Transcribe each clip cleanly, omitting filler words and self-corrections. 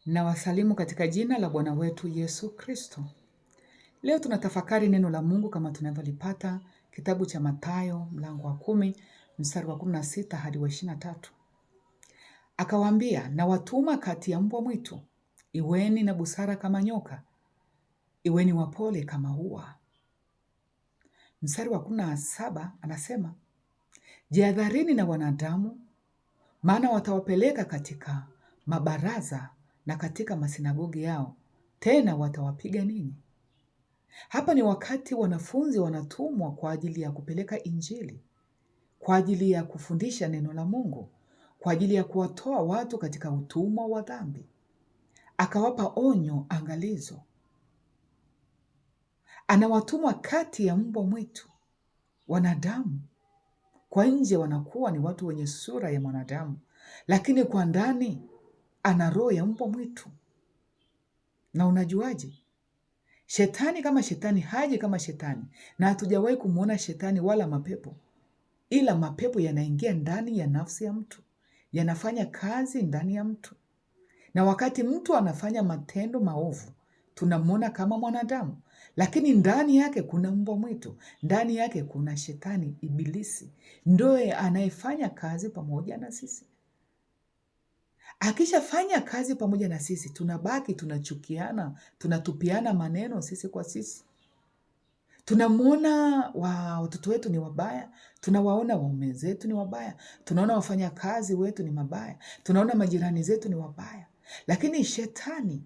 Na wasalimu katika jina la Bwana wetu Yesu Kristo. Leo tunatafakari neno la Mungu kama tunavyolipata kitabu cha Mathayo mlango wa 10 mstari wa 16 hadi wa 23. Akawaambia, na watuma kati ya mbwa mwitu, iweni na busara kama nyoka, iweni wapole kama hua. Mstari wa 17 anasema, jihadharini na wanadamu, maana watawapeleka katika mabaraza na katika masinagogi yao, tena watawapiga ninyi. Hapa ni wakati wanafunzi wanatumwa kwa ajili ya kupeleka Injili, kwa ajili ya kufundisha neno la Mungu, kwa ajili ya kuwatoa watu katika utumwa wa dhambi. Akawapa onyo angalizo. Anawatumwa kati ya mbwa mwitu, wanadamu. Kwa nje wanakuwa ni watu wenye sura ya mwanadamu, lakini kwa ndani ana roho ya mbwa mwitu. Na unajuaje? Shetani kama shetani haji kama shetani, na hatujawahi kumuona shetani wala mapepo, ila mapepo yanaingia ndani ya nafsi ya mtu, yanafanya kazi ndani ya mtu. Na wakati mtu anafanya matendo maovu, tunamwona kama mwanadamu, lakini ndani yake kuna mbwa mwitu, ndani yake kuna shetani ibilisi, ndoye anayefanya kazi pamoja na sisi. Akishafanya kazi pamoja na sisi, tunabaki tunachukiana, tunatupiana maneno sisi kwa sisi. Tunamwona watoto wetu ni wabaya, tunawaona waume zetu ni wabaya, tunaona wafanya kazi wetu ni mabaya, tunaona majirani zetu ni wabaya. Lakini shetani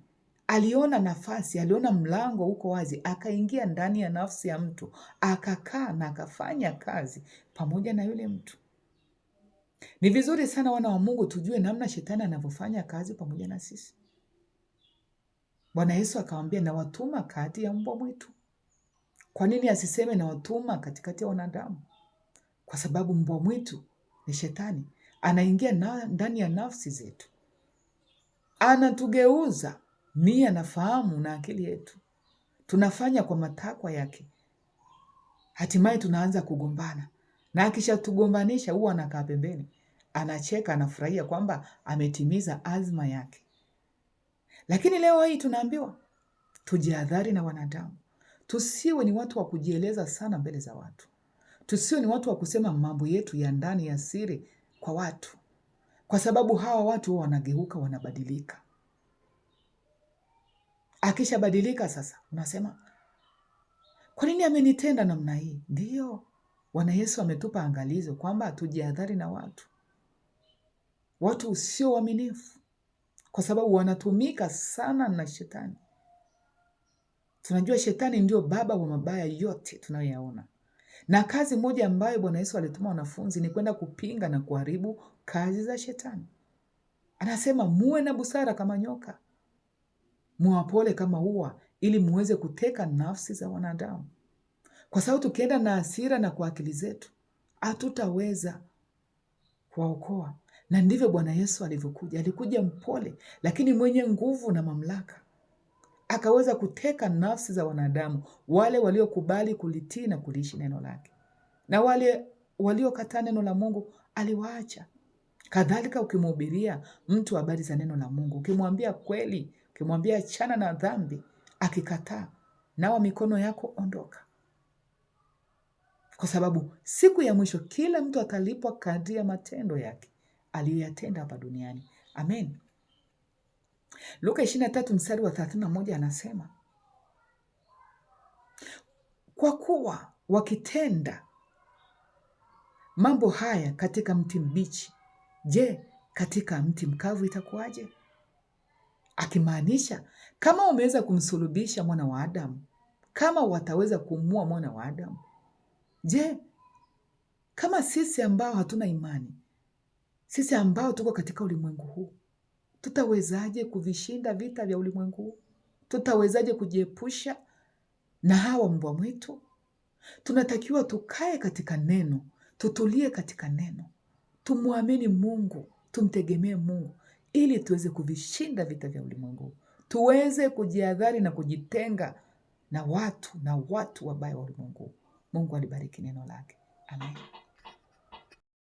aliona nafasi, aliona mlango uko wazi, akaingia ndani ya nafsi ya mtu, akakaa na akafanya kazi pamoja na yule mtu. Ni vizuri sana wana wa Mungu tujue namna shetani anavyofanya kazi pamoja na sisi. Bwana Yesu akawaambia, na watuma kati ya mbwa mwitu. Kwa nini asiseme na watuma katikati ya wanadamu? Kwa sababu mbwa mwitu ni shetani, anaingia ndani ya nafsi zetu, anatugeuza nia na fahamu na akili yetu, tunafanya kwa matakwa yake. Hatimaye tunaanza kugombana, na akishatugombanisha huwa anakaa pembeni, anacheka, anafurahia kwamba ametimiza azma yake. Lakini leo hii tunaambiwa tujihadhari na wanadamu. Tusiwe ni watu wa kujieleza sana mbele za watu. Tusiwe ni watu wa kusema mambo yetu ya ndani ya siri kwa watu, kwa sababu hawa watu wanageuka, wanabadilika. Akishabadilika sasa, unasema, kwa nini amenitenda namna hii? Ndiyo, Bwana Yesu ametupa angalizo kwamba tujihadhari na watu usio waaminifu, kwa sababu wanatumika sana na shetani. Tunajua shetani ndio baba wa mabaya yote tunayoyaona. Na kazi moja ambayo Bwana Yesu alituma wanafunzi ni kwenda kupinga na kuharibu kazi za shetani. Anasema muwe na busara kama nyoka, muwapole kama hua, ili muweze kuteka nafsi za wanadamu. Kwa sababu tukienda na hasira na kwa akili zetu, hatutaweza kuwaokoa. Na ndivyo Bwana Yesu alivyokuja. Alikuja mpole, lakini mwenye nguvu na mamlaka. Akaweza kuteka nafsi za wanadamu, wale waliokubali kulitii na kuliishi neno lake. Na wale waliokataa neno la Mungu aliwaacha. Kadhalika ukimhubiria mtu habari za neno la Mungu, ukimwambia kweli, ukimwambia achana na dhambi, akikataa, nawa mikono yako, ondoka. Kwa sababu siku ya mwisho kila mtu atalipwa kadri ya matendo yake aliyoyatenda hapa duniani. Amen. Luka 23 mstari wa 31 anasema, kwa kuwa wakitenda mambo haya katika mti mbichi, je, katika mti mkavu itakuwaje? Akimaanisha kama umeweza kumsulubisha mwana wa Adamu, kama wataweza kumua mwana wa Adamu, je, kama sisi ambao hatuna imani, sisi ambao tuko katika ulimwengu huu, tutawezaje kuvishinda vita vya ulimwengu huu? Tutawezaje kujiepusha na hawa mbwa mwitu? Tunatakiwa tukae katika neno, tutulie katika neno, tumwamini Mungu, tumtegemee Mungu, ili tuweze kuvishinda vita vya ulimwengu huu. Tuweze kujihadhari na kujitenga na watu wabaya wa ulimwengu huu. Mungu alibariki neno lake. Amen.